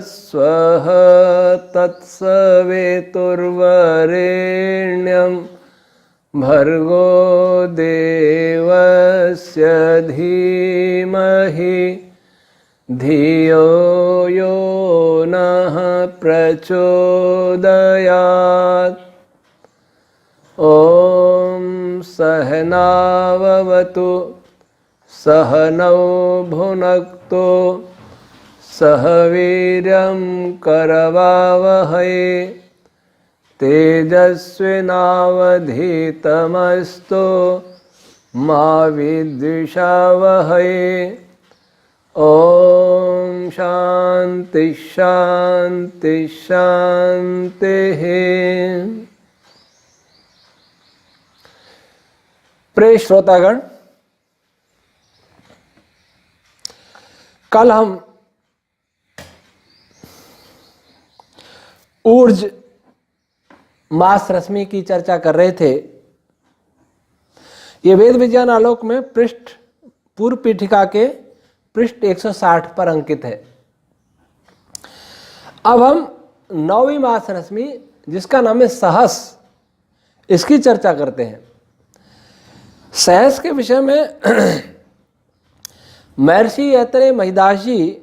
स्वः तत्सवितुर्वरेण्यं भर्गो देवस्य धीमहि धियो यो नः प्रचोदयात्। ॐ सहनाववतु सहनौ भुनक्तु सह वीर्यं करवावहै तेजस्विनावधीतमस्तु मा विद्विषावहै। ॐ शान्ति शान्ति शान्तिः। प्रिय श्रोतागण, कल हम ऊर्ज मास रश्मि की चर्चा कर रहे थे। ये वेद विज्ञान आलोक में पृष्ठ पूर्व पीठिका के पृष्ठ 160 पर अंकित है। अब हम 9वीं मास रश्मि, जिसका नाम है सहस, इसकी चर्चा करते हैं। सहस के विषय में महर्षि ऐतरेय महिदास जी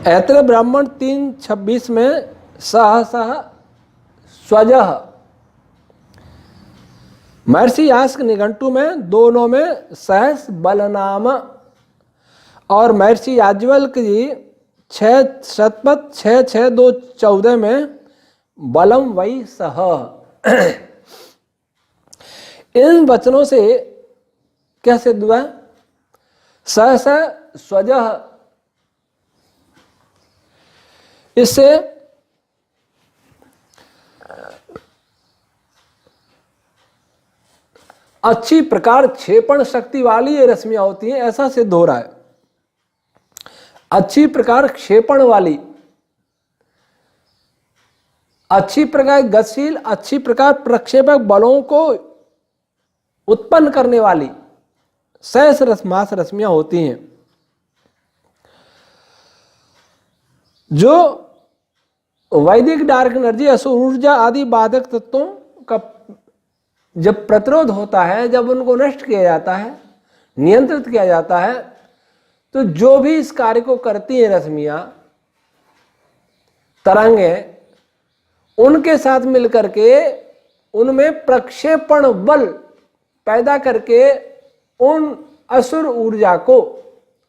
ऐतरेय ब्राह्मण 3:26 में सहसः स्वजः, महर्षि यास्क निघंटु में 2 में सहस बलनाम, और महर्षि याज्ञवल्क्य जी 6 शतपथ 6:6-2-14 में बलम वै सह। इन वचनों से क्या सिद्ध हुआ? सहस स्वजः, इससे अच्छी प्रकार क्षेपण शक्ति वाली ये रश्मियां होती हैं, ऐसा सिद्ध हो रहा है। अच्छी प्रकार क्षेपण वाली, अच्छी प्रकार गतिशील, अच्छी प्रकार प्रक्षेपक बलों को उत्पन्न करने वाली सहस मास रश्मियां होती हैं, जो वैदिक डार्क एनर्जी, असुर ऊर्जा आदि बाधक तत्वों का जब प्रतिरोध होता है, जब उनको नष्ट किया जाता है, नियंत्रित किया जाता है, तो जो भी इस कार्य को करती हैं रश्मियां, तरंगें, उनके साथ मिलकर के उनमें प्रक्षेपण बल पैदा करके उन असुर ऊर्जा को,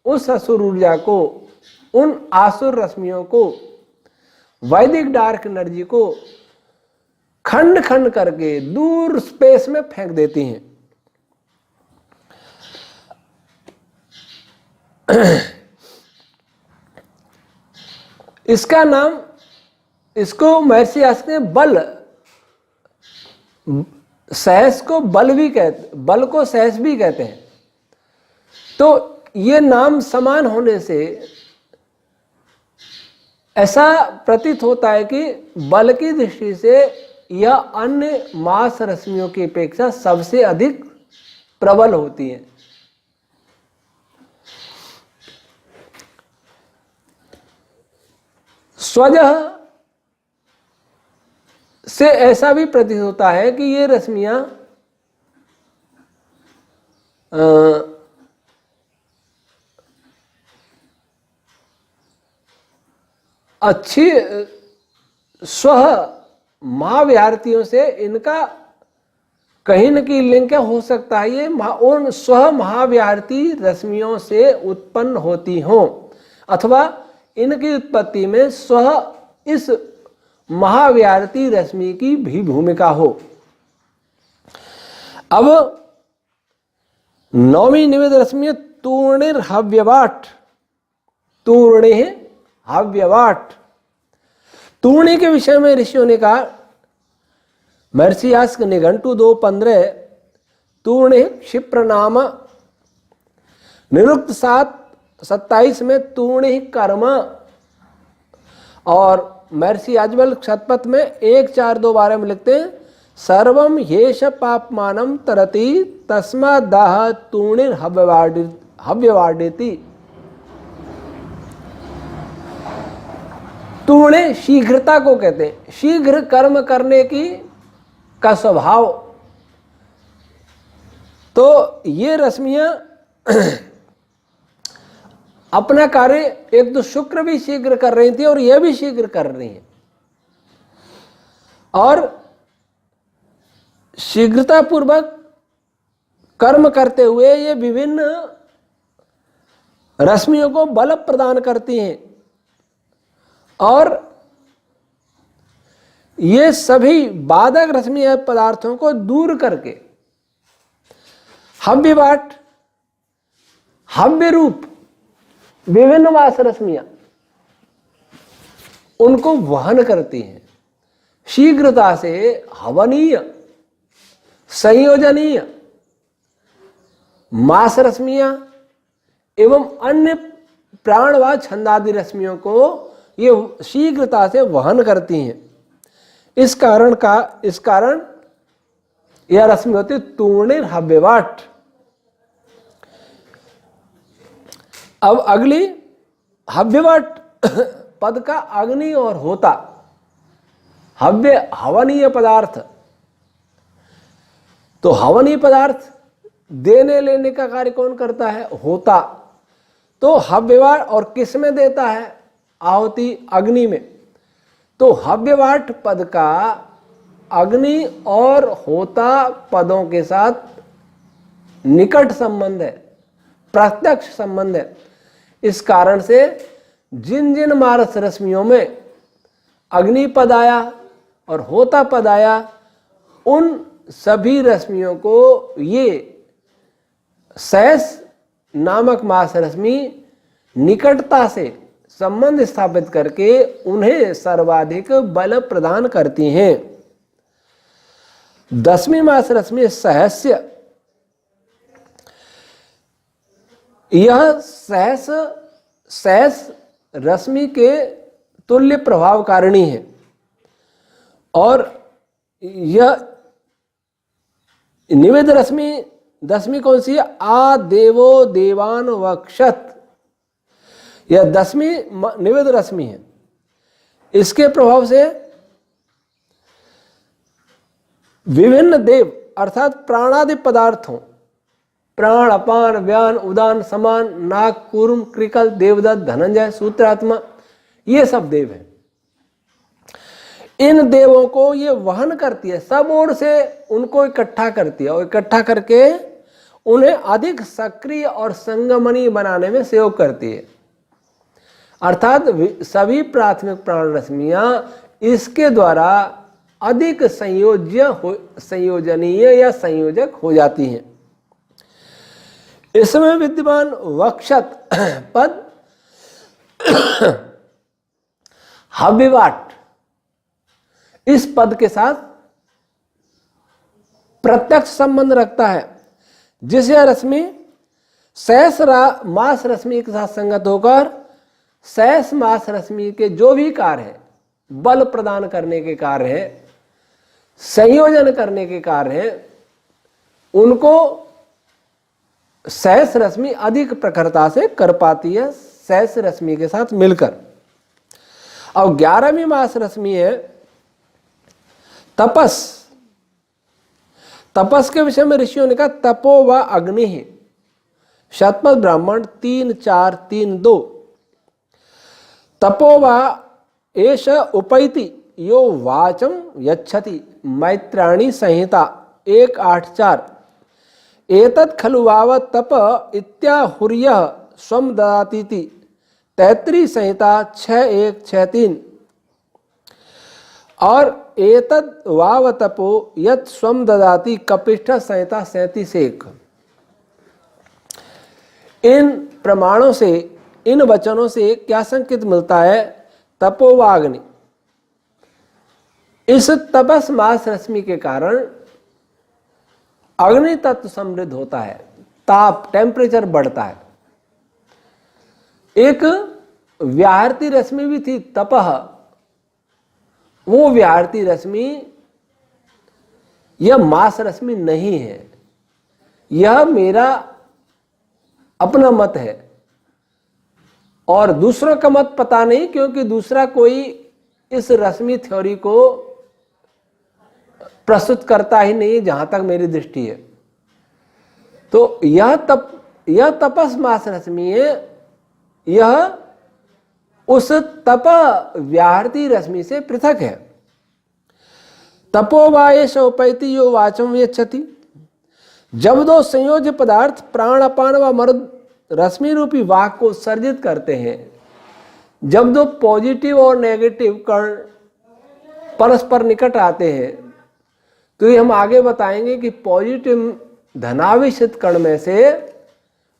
उस असुर ऊर्जा को, उन आसुर रश्मियों को, वैदिक डार्क एनर्जी को खंड खंड करके दूर स्पेस में फेंक देती हैं। इसका नाम, इसको महर्षि यास्क ने बल, सहस को बल भी कहते, बल को सहस भी कहते हैं। तो ये नाम समान होने से ऐसा प्रतीत होता है कि बल की दृष्टि से यह अन्य मास रश्मियों की अपेक्षा सबसे अधिक प्रबल होती है। स्वजः से ऐसा भी प्रतीत होता है कि ये रश्मियां अच्छी स्व महाविहारतियों से इनका कहीं न कहीं लिंक हो सकता है। ये उन स्व महाविहारती रश्मियों से उत्पन्न होती हों, अथवा इनकी उत्पत्ति में स्व इस महाविहारती रश्मि की भी भूमिका हो। अब 9वीं निवेद रश्मि तूर्णिर्हव्यवाट, तूर्णिर्हव्यवाट, तूर्णी के विषय में ऋषियों ने कहा, महर्षि यास्क निघंटु 2:15, तूर्णि क्षिप्र नाम, निरुक्त 7:27 में तूर्णि कर्म, और महर्षि याज्ञवल्क्य शतपथ में 1:4-2-12 में लिखते हैं, सर्वम ह्येष पापमानं तरति तस्मादाह तूर्णिर्हव्यवाडेति। तूणे शीघ्रता को कहते हैं, शीघ्र कर्म करने की का स्वभाव। तो ये रश्मियां अपना कार्य एक तो शुक्र भी शीघ्र कर रही थी और यह भी शीघ्र कर रही है, और शीघ्रता पूर्वक कर्म करते हुए ये विभिन्न रश्मियों को बल प्रदान करती हैं, और ये सभी बाधक रश्मीय पदार्थों को दूर करके हव्यवाट, हव्य रूप विभिन्न वास रश्मियां उनको वहन करती हैं, शीघ्रता से हवनीय, संयोजनीय मास रश्मियां एवं अन्य प्राणवाद छंदादि रश्मियों को ये शीघ्रता से वहन करती हैं। इस कारण यह रश्मि होती तूर्णिर हव्यवाट। अब अगली हव्यवाट पद का अग्नि और होता। हव्य हवनीय पदार्थ, तो हवनीय पदार्थ देने लेने का कार्य कौन करता है? होता। तो हव्यवाट और किस में देता है? आहुति, अग्नि में। तो हव्यवाट पद का अग्नि और होता पदों के साथ निकट संबंध है, प्रत्यक्ष संबंध है। इस कारण से जिन जिन मारस रश्मियों में अग्नि पद आया और होता पद आया, उन सभी रश्मियों को ये सहस नामक मास रश्मि निकटता से संबंध स्थापित करके उन्हें सर्वाधिक बल प्रदान करती हैं। 10वीं मास रश्मि सहस्य। यह सहस रश्मि के तुल्य प्रभावकारिणी है, और यह निवेद रश्मि 10वीं कौन सी है? आ देवो देवान वक्षत। यह 10वीं निवेद रश्मि है। इसके प्रभाव से विभिन्न देव अर्थात प्राणादि पदार्थों, प्राण, अपान, व्यान, उदान, समान, नाग, कूर्म, कृकल, देवदत्त, धनंजय, सूत्रात्मा, ये सब देव हैं। इन देवों को ये वहन करती है, सब ओर से उनको इकट्ठा करती है, और इकट्ठा करके उन्हें अधिक सक्रिय और संगमनी बनाने में सहयोग करती है। अर्थात सभी प्राथमिक प्राण रश्मियां इसके द्वारा अधिक संयोजनीय या संयोजक हो जाती हैं। इसमें विद्यमान वक्षत पद हव्यवाट इस पद के साथ प्रत्यक्ष संबंध रखता है, जिसे रश्मि सहस मास रश्मि के साथ संगत होकर सहस मास रश्मि के जो भी कार्य है, बल प्रदान करने के कार्य है, संयोजन करने के कार्य है, उनको सहस रश्मि अधिक प्रखरता से कर पाती है सहस रश्मि के साथ मिलकर। और 11वीं मास रश्मि है तपस। तपस के विषय में ऋषियों ने कहा तपो व अग्नि ही। शतपथ ब्राह्मण 3-4-3-2। तपो व एष उपैति यो वाचम यच्छति। मैत्राणी संहिता 1-8-4। एतत् खलु वाव तप इत्याहुर्यः स्वम ददातीति। तैत्तिरीय संहिता 6-1-6-3। और एतद् वाव तपो यत् स्वम ददाति कपिष्ठ संहिता 37-1। इन प्रमाणों से, इन वचनों से क्या संकेत मिलता है? तपोवाग्नि। इस तपस मास रश्मि के कारण अग्नि तत्व समृद्ध होता है, ताप टेम्परेचर बढ़ता है। एक व्याहृति रश्मि भी थी तपह, वो व्याहृति रश्मि यह मास रश्मि नहीं है। यह मेरा अपना मत है और दूसरों का मत पता नहीं, क्योंकि दूसरा कोई इस रश्मि थ्योरी को प्रस्तुत करता ही नहीं जहां तक मेरी दृष्टि है। तो यह तपस मास रश्मि है, यह उस तप व्याहृति रश्मि से पृथक है। तपोवाये सौपैति यो वाचम यच्छति, जब दो संयोज्य पदार्थ प्राण अपान व मरुद रश्मि रूपी वाक को उत्सर्जित करते हैं, जब दो पॉजिटिव और नेगेटिव कण परस्पर निकट आते हैं, तो ये हम आगे बताएंगे कि पॉजिटिव धनावेशित कण में से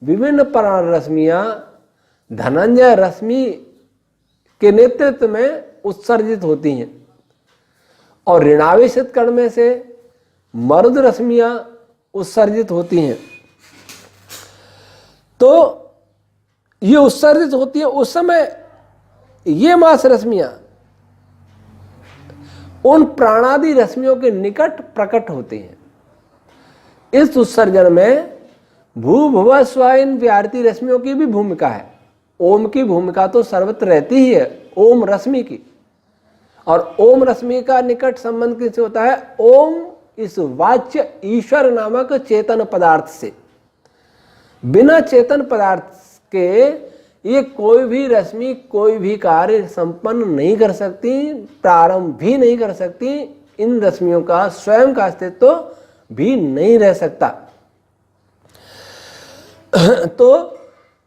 विभिन्न प्राण रश्मियां धनंजय रश्मि के नेतृत्व में उत्सर्जित होती हैं और ऋणावेशित कण में से मरुद रश्मियां उत्सर्जित होती हैं। तो ये उत्सर्जित होती है, उस समय ये मास रश्मियां उन प्राणादि रश्मियों के निकट प्रकट होती हैं। इस उत्सर्जन में भू भुव स्व इन व्याहृति रश्मियों की भी भूमिका है। ओम की भूमिका तो सर्वत्र रहती ही है, ओम रश्मि की। और ओम रश्मि का निकट संबंध किससे होता है? ओम इस वाच्य ईश्वर नामक चेतन पदार्थ से। बिना चेतन पदार्थ के ये कोई भी रश्मि कोई भी कार्य संपन्न नहीं कर सकती, प्रारंभ भी नहीं कर सकती। इन रश्मियों का स्वयं का अस्तित्व भी नहीं रह सकता। तो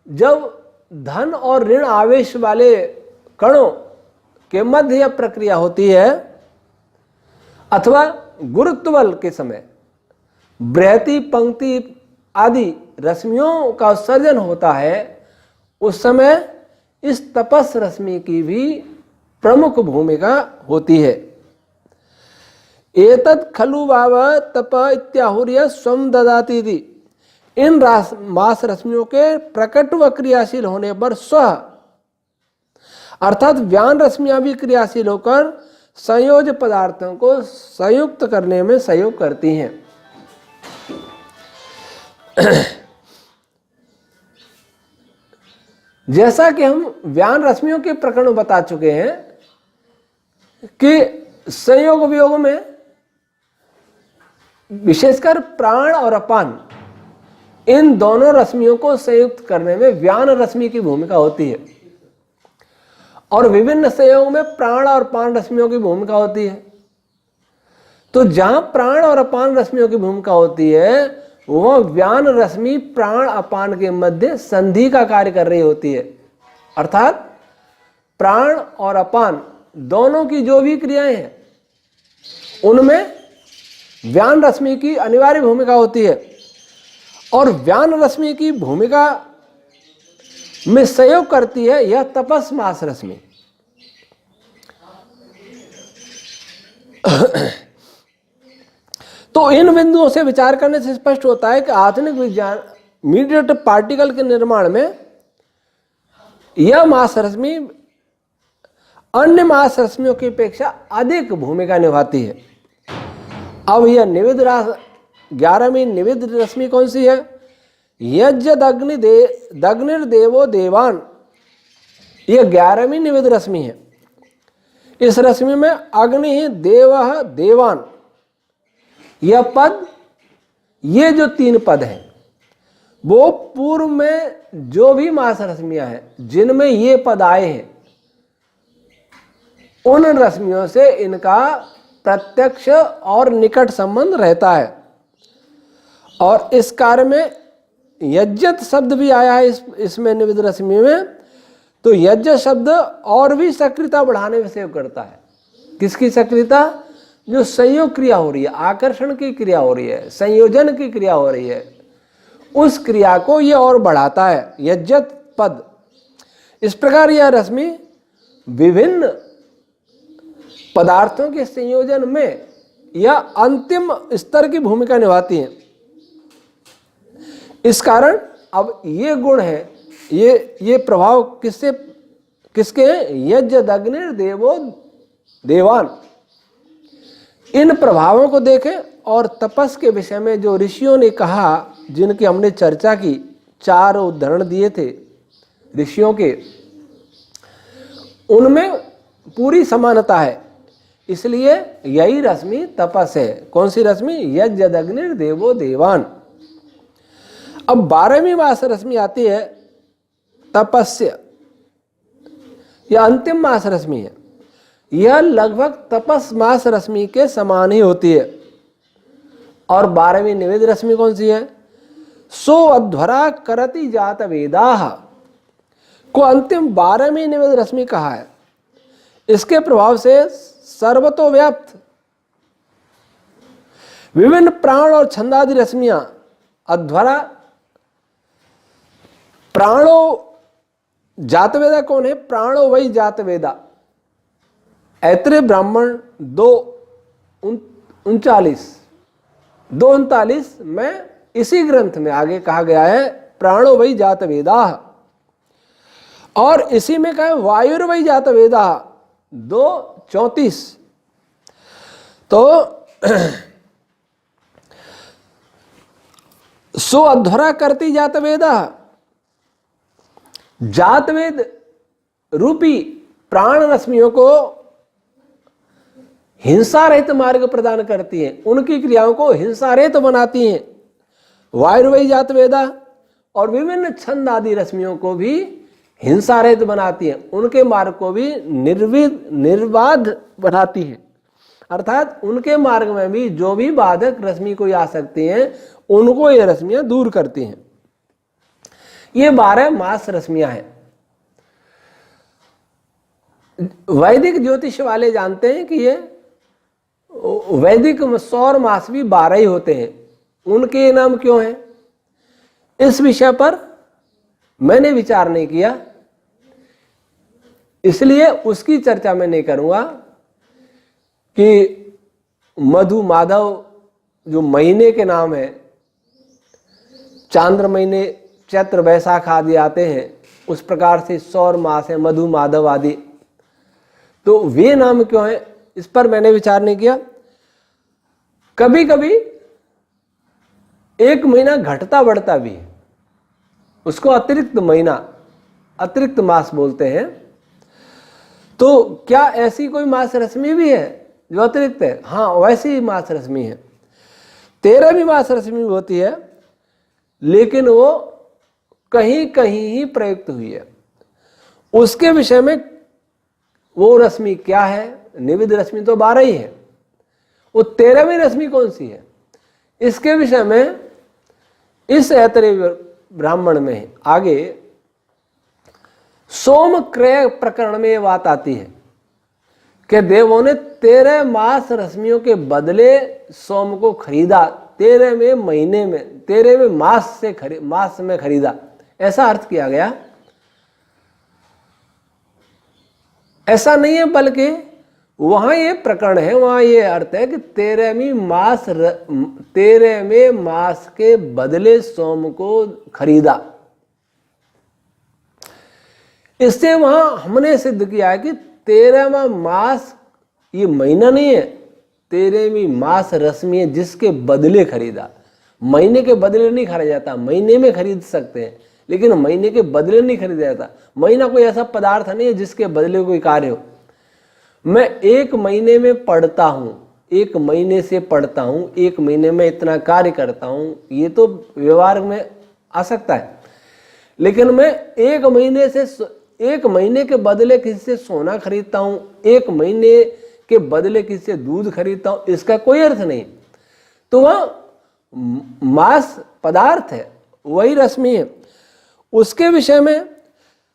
जब धन और ऋण आवेश वाले कणों के मध्य यह प्रक्रिया होती है, अथवा गुरुत्व बल के समय बृहति पंक्ति आदि रश्मियों का उत्सर्जन होता है, उस समय इस तपस रश्मि की भी प्रमुख भूमिका होती है। एतत् खलु वाव तप इत्याहुर्य स्वम ददाति इति। इन मास रश्मियों के प्रकट व क्रियाशील होने पर स्व अर्थात व्यान रश्मियां भी क्रियाशील होकर संयोज्य पदार्थों को संयुक्त करने में सहयोग करती हैं। जैसा कि हम व्यान रश्मियों के प्रकरण बता चुके हैं कि संयोग वियोग में विशेषकर प्राण और अपान इन दोनों रश्मियों को संयुक्त करने में व्यान रश्मि की भूमिका होती है और विभिन्न संयोग में प्राण और अपान रश्मियों की भूमिका होती है। तो जहां प्राण और अपान रश्मियों की भूमिका होती है, वह व्यान रश्मि प्राण अपान के मध्य संधि का कार्य कर रही होती है। अर्थात प्राण और अपान दोनों की जो भी क्रियाएं हैं, उनमें व्यान रश्मि की अनिवार्य भूमिका होती है और व्यान रश्मि की भूमिका में सहयोग करती है यह तपस मास रश्मि। तो इन बिंदुओं से विचार करने से स्पष्ट होता है कि आधुनिक विज्ञान मीडिएट पार्टिकल के निर्माण में यह मास रश्मि अन्य मास रश्मियों की अपेक्षा अधिक भूमिका निभाती है। अब यह निविद 11वीं निविद रश्मि कौन सी है? यज्ञदग्निर्देवो देवान, यह 11वीं निविद रश्मि है। इस रश्मि में अग्नि ही देव देवान, यह पद, ये जो 3 पद हैं, वो पूर्व में जो भी मास रश्मियां हैं जिनमें ये पद आए हैं, उन रश्मियों से इनका प्रत्यक्ष और निकट संबंध रहता है। और इस कार्य में यज्ञत शब्द भी आया है इसमें निविद रश्मि में। तो यज्ञ शब्द और भी सक्रियता बढ़ाने में सहयोग करता है। किसकी सक्रियता? जो संयोग क्रिया हो रही है, आकर्षण की क्रिया हो रही है, संयोजन की क्रिया हो रही है, उस क्रिया को ये और बढ़ाता है, यज्ञत पद। इस प्रकार यह रश्मि विभिन्न पदार्थों के संयोजन में यह अंतिम स्तर की भूमिका निभाती है। इस कारण अब ये गुण है, ये प्रभाव किसके हैं? यज्ञदग्निर्देवो देवान। इन प्रभावों को देखें और तपस के विषय में जो ऋषियों ने कहा, जिनकी हमने चर्चा की, 4 उदाहरण दिए थे ऋषियों के, उनमें पूरी समानता है, इसलिए यही रश्मि तपस है। कौन सी रश्मि? यज्ञदग्नि देवो देवान। अब 12वीं मास रश्मि आती है तपस्य, यह अंतिम मास रश्मि है। यह लगभग तपस मास रश्मि के समान ही होती है। और 12वीं निवेद रश्मि कौन सी है? सो अध्वरा करति जात वेदाः को अंतिम 12वीं निवेद रश्मि कहा है। इसके प्रभाव से सर्वतोव्याप्त विभिन्न प्राण और छंदादि रश्मियां अध्वरा, प्राणो जातवेदा कौन है? प्राणो वही जातवेदा। ऐत्रेय ब्राह्मण 2:39 में इसी ग्रंथ में आगे कहा गया है प्राणो वही जातवेदा, और इसी में कहा है वायुर वही जातवेदा 2:34। तो सो अध्वरा करती जातवेदा, जातवेद रूपी प्राण रश्मियों को हिंसा रहित मार्ग प्रदान करती हैं, उनकी क्रियाओं को हिंसा रहित बनाती हैं। वायुर्वयी जातवेदा और विभिन्न छंद आदि रश्मियों को भी हिंसा रहित बनाती हैं, उनके मार्ग को भी निर्बाध बनाती हैं। अर्थात उनके मार्ग में भी जो भी बाधक रश्मि कोई आ सकती हैं उनको ये रश्मियां दूर करती हैं। ये 12 मास रश्मियां हैं। वैदिक ज्योतिष वाले जानते हैं कि ये वैदिक सौर मास भी 12 ही होते हैं। उनके नाम क्यों हैं? इस विषय पर मैंने विचार नहीं किया, इसलिए उसकी चर्चा मैं नहीं करूंगा कि मधु माधव जो महीने के नाम है, चांद्र महीने चैत्र वैशाख आदि आते हैं, उस प्रकार से सौर मास है मधु माधव आदि, तो वे नाम क्यों हैं इस पर मैंने विचार नहीं किया। कभी कभी एक महीना घटता बढ़ता भी है, उसको अतिरिक्त महीना, अतिरिक्त मास बोलते हैं। तो क्या ऐसी कोई मास रश्मि भी है जो अतिरिक्त है? हाँ, वैसी ही मास रश्मि है। 13वीं मास रश्मि होती है, लेकिन वो कहीं कहीं ही प्रयुक्त हुई है। उसके विषय में वो रश्मि क्या है? निविद रश्मि तो 12 ही है, वो 13वीं रश्मि कौन सी है? इसके विषय में इस ऐतरेय ब्राह्मण में आगे सोम क्रय प्रकरण में ये बात आती है कि देवों ने 13 मास रश्मियों के बदले सोम को खरीदा, 13वें महीने में, 13वें मास में खरीदा, ऐसा अर्थ किया गया। ऐसा नहीं है, बल्कि वहां ये प्रकरण है, वहां ये अर्थ है कि 13वें मास के बदले सोम को खरीदा। इससे वहां हमने सिद्ध किया है कि 13वां मास ये महीना नहीं है, 13वीं मास रश्मि है जिसके बदले खरीदा। महीने के बदले नहीं खरीदा जाता, महीने में खरीद सकते हैं, लेकिन महीने के बदले नहीं खरीदा जाता। महीना कोई ऐसा पदार्थ नहीं है जिसके बदले कोई कार्य हो। मैं 1 महीने में पढ़ता हूं, 1 महीने से पढ़ता हूं, 1 महीने में इतना कार्य करता हूं, ये तो व्यवहार में आ सकता है। लेकिन मैं 1 महीने के बदले किसी से सोना खरीदता हूं, 1 महीने के बदले किसी से दूध खरीदता हूं, इसका कोई अर्थ नहीं। तो वह मास पदार्थ है, वही रश्मि है। उसके विषय में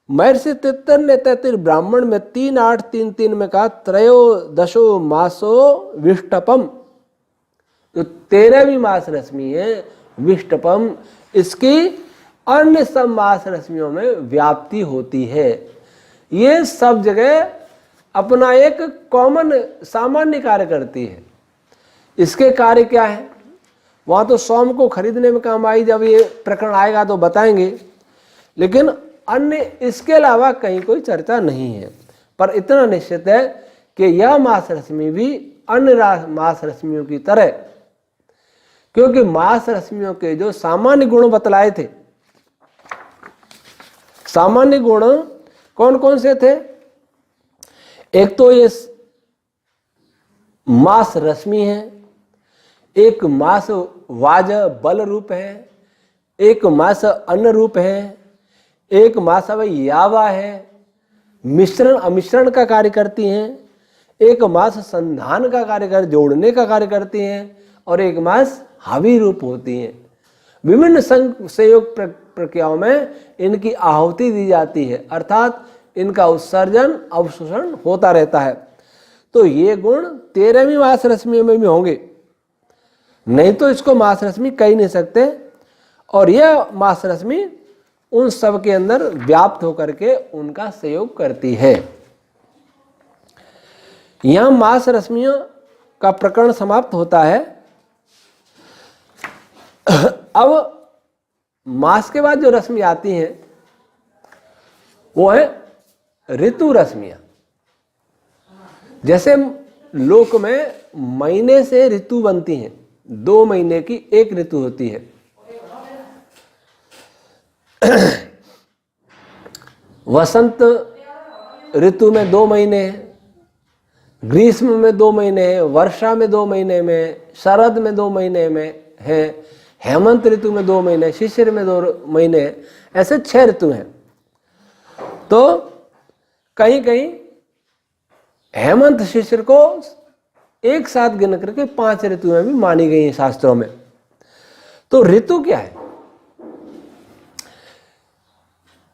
महर्षि तित्तर ने तैत्तिर ब्राह्मण में 3:8-3-3 में कहा त्रयोदशो मासो विष्टपम, जो 13वीं मास रश्मि है विष्टपम, इसकी अन्य सब मास रश्मियों में व्याप्ति होती है। ये सब जगह अपना एक कॉमन सामान्य कार्य करती है। इसके कार्य क्या है वहां तो सोम को खरीदने में काम आई, जब ये प्रकरण आएगा तो बताएंगे, लेकिन अन्य इसके अलावा कहीं कोई चर्चा नहीं है। पर इतना निश्चित है कि यह मास रश्मि भी अन्य मास रश्मियों की तरह, क्योंकि मास रश्मियों के जो सामान्य गुण बतलाए थे, सामान्य गुण कौन कौन से थे? एक तो ये मास रश्मि है, एक मास वाज बल रूप है, एक मास अन्न रूप है, एक मास यावा है, मिश्रण अमिश्रण का कार्य करती हैं, एक मास संधान का कार्य कर जोड़ने का कार्य करती हैं, और एक मास हावी रूप होती हैं। विभिन्न संयोग प्रक्रियाओं में इनकी आहुति दी जाती है, अर्थात इनका उत्सर्जन अवशोषण होता रहता है। तो ये गुण 13वीं मास रश्मि में भी होंगे, नहीं तो इसको मास रश्मि कह नहीं सकते। और यह मास रश्मि उन सब के अंदर व्याप्त होकर के उनका सहयोग करती है। यहां मास रश्मियों का प्रकरण समाप्त होता है। अब मास के बाद जो रश्मि आती हैं वो है ऋतु रश्मियां। जैसे लोक में महीने से ऋतु बनती हैं, 2 महीने की एक ऋतु होती है। वसंत ऋतु में 2 महीने हैं, ग्रीष्म में 2 महीने हैं, वर्षा में 2 महीने में, शरद में 2 महीने में है, हेमंत ऋतु में 2 महीने, शिशिर में 2 महीने हैं, ऐसे 6 ऋतु हैं। तो कहीं कहीं हेमंत शिशिर को एक साथ गिन करके 5 ऋतुएं भी मानी गई हैं शास्त्रों में। तो ऋतु क्या है?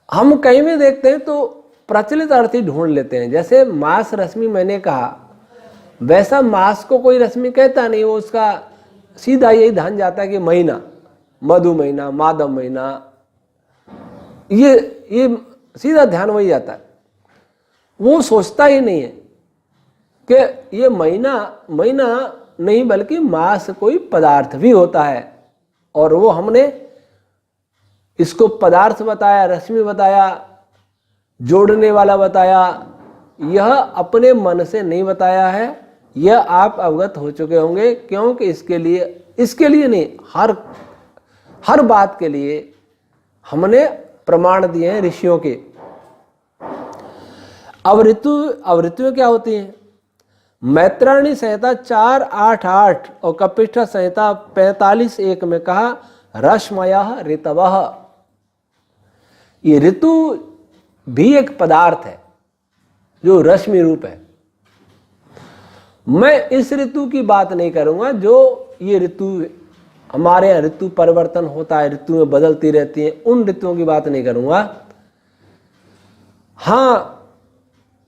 हम कहीं भी देखते हैं तो प्रचलित अर्थ ही ढूंढ लेते हैं। जैसे मास रश्मि मैंने कहा, वैसा मास को कोई रश्मि कहता नहीं, वो उसका सीधा यही ध्यान जाता है कि महीना, मधु महीना, माधव महीना, ये सीधा ध्यान वही जाता है। वो सोचता ही नहीं है कि ये महीना नहीं बल्कि मास कोई पदार्थ भी होता है, और वो हमने इसको पदार्थ बताया, रश्मि बताया, जोड़ने वाला बताया। यह अपने मन से नहीं बताया है, यह आप अवगत हो चुके होंगे, क्योंकि इसके लिए नहीं, हर बात के लिए हमने प्रमाण दिए हैं ऋषियों के। अब ऋतुएं क्या होती हैं? मैत्रायणी संहिता 4.8.8 और कपिष्ठ संहिता 45.1 में कहा रश्मयः ऋतवः। ये ऋतु भी एक पदार्थ है जो रश्मि रूप है। मैं इस ऋतु की बात नहीं करूंगा जो ये ऋतु हमारे यहाँ ऋतु परिवर्तन होता है, ऋतुएं बदलती रहती हैं, उन ऋतुओं की बात नहीं करूंगा। हाँ,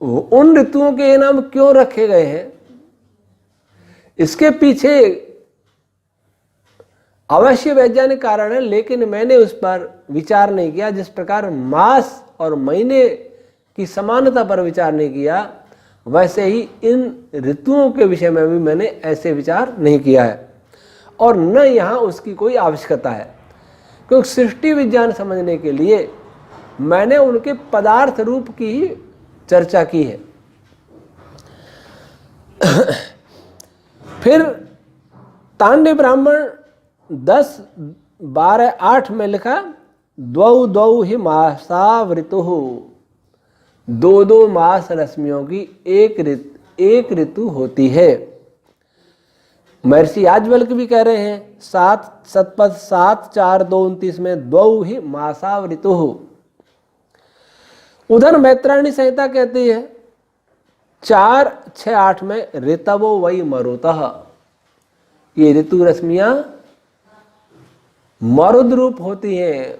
उन ऋतुओं के नाम क्यों रखे गए हैं, इसके पीछे अवश्य वैज्ञानिक कारण है, लेकिन मैंने उस पर विचार नहीं किया। जिस प्रकार मास और महीने की समानता पर विचार नहीं किया, वैसे ही इन ऋतुओं के विषय में भी मैंने ऐसे विचार नहीं किया है, और न यहाँ उसकी कोई आवश्यकता है, क्योंकि सृष्टि विज्ञान समझने के लिए मैंने उनके पदार्थ रूप की ही चर्चा की है। फिर तांडव ब्राह्मण 10.12.8 में लिखा द्वौ ही मासावृतुः, 2 मास रश्मियों की एक ऋतु होती है। महर्षि याज्ञवल्क्य भी कह रहे हैं सतपथ 7.4.2.29 में द्वौ ही मासावृतुः। उधर मैत्रायणी संहिता कहती है 4.6.8 में ऋतवो वै मरुतः। ये ऋतु रश्मियां मरुद रूप होती हैं,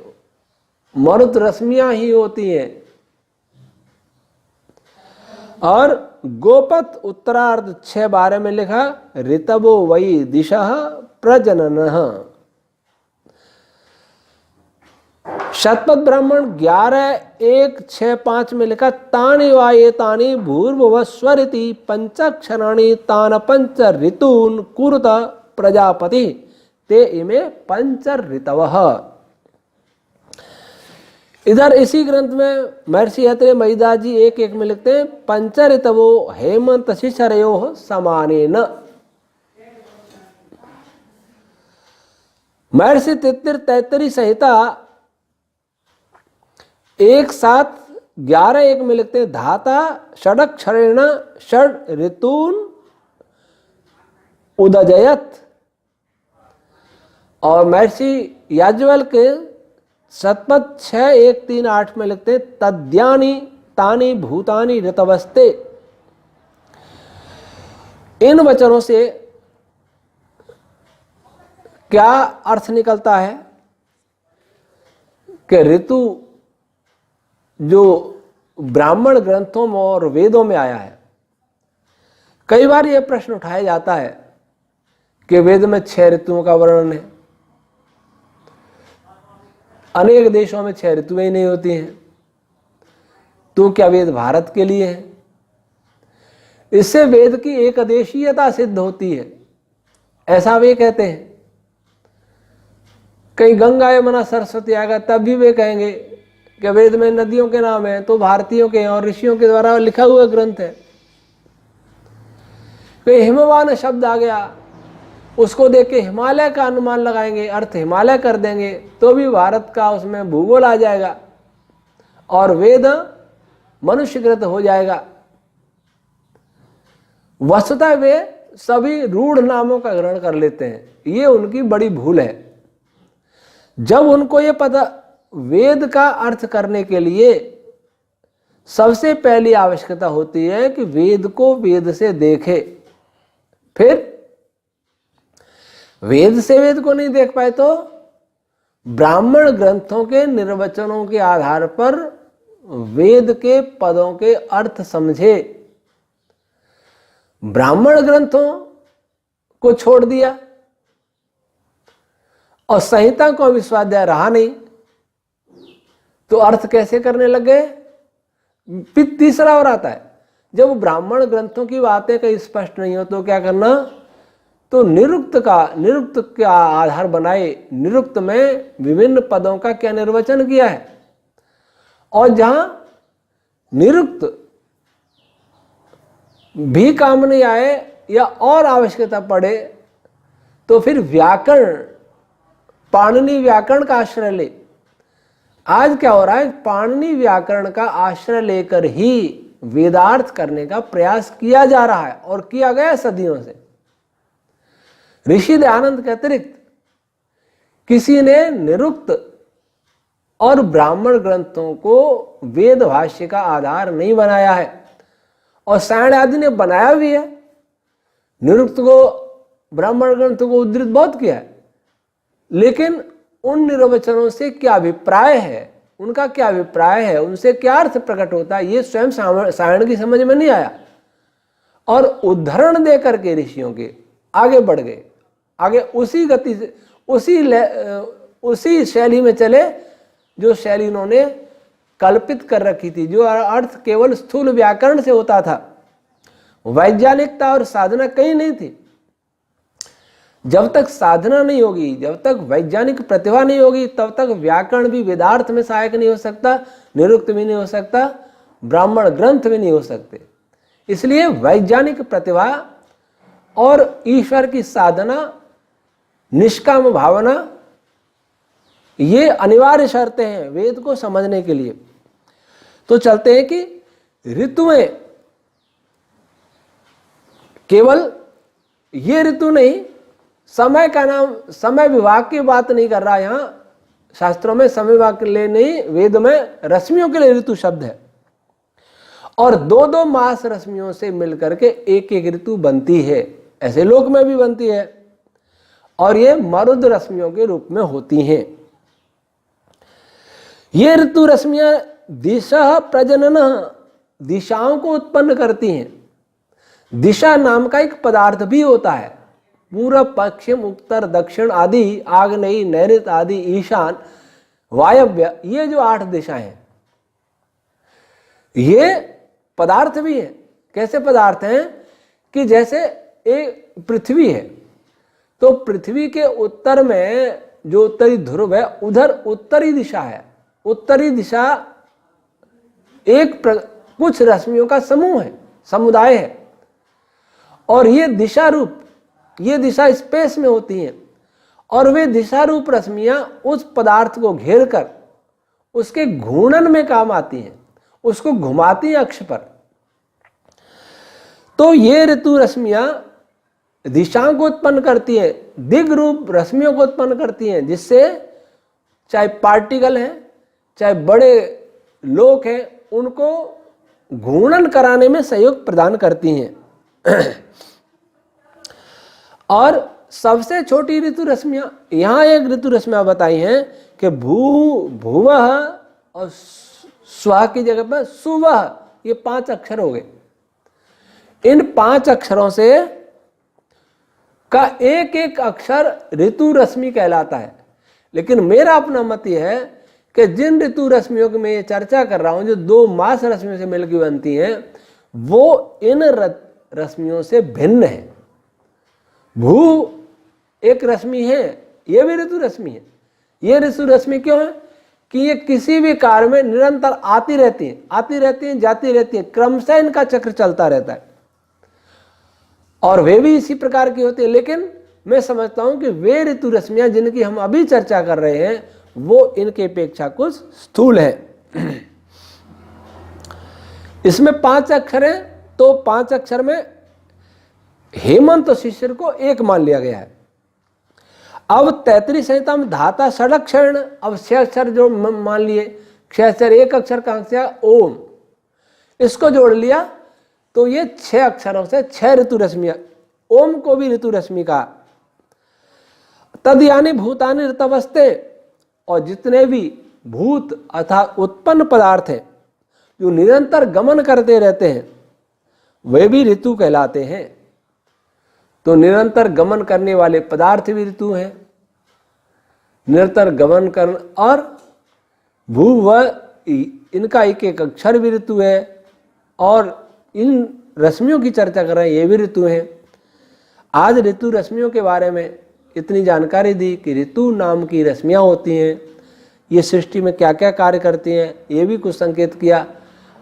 मरुद रश्मियां ही होती हैं। और गोपत उत्तरार्ध 6.12 में लिखा ऋतवो वै दिशः प्रजननः। शतपथ ब्राह्मण 11.1.6.5 में लिखा तानि वा एतानि भूर्भुवः स्वरिति पंचाक्षराणि तान पंच ऋतून् कुरुत प्रजापति ते इमे पंच ऋतवः। इधर इसी ग्रंथ में महर्षि अत्रेय महिदास जी 1.1 में लिखते हैं पंच ऋतवो हेमंत शिशिरयोः समानेन। महर्षि तैत्तिरीय संहिता 1.7 11 एक में लिखते हैं धाता षडक्षरेण षड ऋतून उदजयत। और महर्षि याज्ञवल्क्य के शतपथ 6:1-3-8 में लिखते हैं तद्यानि तानि भूतानि ऋतवस्ते। इन वचनों से क्या अर्थ निकलता है कि ऋतु जो ब्राह्मण ग्रंथों में और वेदों में आया है, कई बार यह प्रश्न उठाया जाता है कि वेद में 6 ऋतुओं का वर्णन है, अनेक देशों में 6 ऋतुएं ही नहीं होती हैं, तो क्या वेद भारत के लिए है? इससे वेद की एकदेशीयता सिद्ध होती है, ऐसा वे कहते हैं। कहीं गंगा यमुना सरस्वती आएगा तब भी वे कहेंगे कि वेद में नदियों के नाम है तो भारतीयों के और ऋषियों के द्वारा लिखा हुआ ग्रंथ है। कोई हिमवान शब्द आ गया, उसको देख के हिमालय का अनुमान लगाएंगे, अर्थ हिमालय कर देंगे, तो भी भारत का उसमें भूगोल आ जाएगा और वेद मनुष्यकृत हो जाएगा। वस्तुतः वे सभी रूढ़ नामों का ग्रहण कर लेते हैं, ये उनकी बड़ी भूल है। जब उनको ये पता, वेद का अर्थ करने के लिए सबसे पहली आवश्यकता होती है कि वेद को वेद से देखे। फिर वेद से वेद को नहीं देख पाए तो ब्राह्मण ग्रंथों के निर्वचनों के आधार पर वेद के पदों के अर्थ समझे। ब्राह्मण ग्रंथों को छोड़ दिया और संहिता को विश्वाध्याय रहा नहीं, तो अर्थ कैसे करने लग गए? फिर तीसरा और आता है, जब ब्राह्मण ग्रंथों की बातें कहीं स्पष्ट नहीं हो तो क्या करना? तो निरुक्त का आधार बनाए। निरुक्त में विभिन्न पदों का क्या निर्वचन किया है, और जहां निरुक्त भी काम नहीं आए या और आवश्यकता पड़े तो फिर व्याकरण, पाणिनि व्याकरण का आश्रय ले। आज क्या हो रहा है? पाणिनि व्याकरण का आश्रय लेकर ही वेदार्थ करने का प्रयास किया जा रहा है और किया गया सदियों से। ऋषि दयानंद के अतिरिक्त किसी ने निरुक्त और ब्राह्मण ग्रंथों को वेद भाष्य का आधार नहीं बनाया है, और सायण आदि ने बनाया भी है। निरुक्त को, ब्राह्मण ग्रंथों को उद्धृत बहुत किया है, लेकिन उन निर्वचनों से क्या अभिप्राय है, उनका क्या अभिप्राय है, उनसे क्या अर्थ प्रकट होता है, ये स्वयं सायण की समझ में नहीं आया। और उद्धरण दे करके ऋषियों के आगे बढ़ गए, आगे उसी गति से, उसी शैली में चले जो शैली उन्होंने कल्पित कर रखी थी, जो अर्थ केवल स्थूल व्याकरण से होता था। वैज्ञानिकता और साधना कहीं नहीं थी। जब तक साधना नहीं होगी, जब तक वैज्ञानिक प्रतिभा नहीं होगी, तब तक व्याकरण भी वेदार्थ में सहायक नहीं हो सकता, निरुक्त भी नहीं हो सकता, ब्राह्मण ग्रंथ भी नहीं हो सकते। इसलिए वैज्ञानिक प्रतिभा और ईश्वर की साधना, निष्काम भावना, ये अनिवार्य शर्तें हैं वेद को समझने के लिए। तो चलते हैं कि ऋतुएं केवल ये ऋतु नहीं, समय का नाम, समय विभाग की बात नहीं कर रहा यहां शास्त्रों में। समय विभाग के लिए नहीं, वेद में रश्मियों के लिए ऋतु शब्द है, और 2-2 मास रश्मियों से मिलकर के एक एक ऋतु बनती है। ऐसे लोक में भी बनती है, और ये मरुद रश्मियों के रूप में होती हैं। ये ऋतु रश्मियां दिशा प्रजनन, दिशाओं को उत्पन्न करती हैं। दिशा नाम का एक पदार्थ भी होता है। पूर्व, पश्चिम, उत्तर, दक्षिण आदि, आग्नेयी, नैऋत्य आदि, ईशान, वायव्य, ये जो 8 दिशाएं हैं, ये पदार्थ भी है। कैसे पदार्थ हैं? कि जैसे एक पृथ्वी है, तो पृथ्वी के उत्तर में जो उत्तरी ध्रुव है, उधर उत्तरी दिशा है। उत्तरी दिशा कुछ रश्मियों का समूह है, समुदाय है, और ये दिशा रूप, ये दिशा स्पेस में होती हैं, और वे दिशा रूप रश्मियां उस पदार्थ को घेर कर उसके घूर्णन में काम आती हैं। उसको घुमाती हैं अक्ष पर। तो ये ऋतु रश्मियां दिशाओं को उत्पन्न करती हैं, दिग रूप रश्मियों को उत्पन्न करती हैं, जिससे चाहे पार्टिकल हैं चाहे बड़े लोक हैं उनको घूर्णन कराने में सहयोग प्रदान करती हैं। और सबसे छोटी ऋतु रश्मियां, यहां एक ऋतु रश्मियां बताई हैं कि भूवः और स्व की जगह पर सुवह, ये 5 अक्षर हो गए। इन 5 अक्षरों से का एक एक अक्षर ऋतु रश्मि कहलाता है। लेकिन मेरा अपना मत यह है कि जिन ऋतु रश्मियों की मैं ये चर्चा कर रहा हूं, जो 2 मास रश्मियों से मिलकर बनती हैं, वो इन रश्मियों से भिन्न है। भू एक रश्मि है, ये भी ऋतु रश्मि है। ये ऋतु रश्मि क्यों है कि ये किसी भी कार्य में निरंतर आती रहती हैं, जाती रहती हैं, क्रमशः इनका चक्र चलता रहता है और वे भी इसी प्रकार की होती है। लेकिन मैं समझता हूं कि वे ऋतु रश्मियां जिनकी हम अभी चर्चा कर रहे हैं वो इनके अपेक्षा कुछ स्थूल है। इसमें 5 अक्षर हैं, तो 5 अक्षर में हेमंत और शिशिर को एक मान लिया गया है। अब 33 संहिता में धाता षडक्षर, अब 6 अक्षर जो मान लिए, 6 अक्षर, एक अक्षर कहां से आया, ओम, इसको जोड़ लिया तो ये 6 अक्षरों से 6 ऋतु रश्मियां, ओम को भी ऋतु रश्मि का। तद यानी भूतानि ऋतवस्ते, और जितने भी भूत अर्थात उत्पन्न पदार्थ हैं जो निरंतर गमन करते रहते हैं वे भी ऋतु कहलाते हैं। तो निरंतर गमन करने वाले पदार्थ भी ऋतु हैं, निरंतर गमन कर, और भू व इनका एक एक अक्षर भी ऋतु है, और इन रश्मियों की चर्चा कर रहे हैं, ये भी ऋतु हैं। आज ऋतु रश्मियों के बारे में इतनी जानकारी दी कि ऋतु नाम की रश्मियां होती हैं, ये सृष्टि में क्या क्या कार्य करती हैं, ये भी कुछ संकेत किया।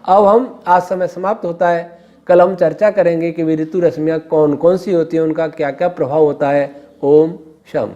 अब हम आज समय समाप्त होता है, कल हम चर्चा करेंगे कि ऋतु रश्मियां कौन कौन सी होती हैं, उनका क्या क्या प्रभाव होता है। ओम शम।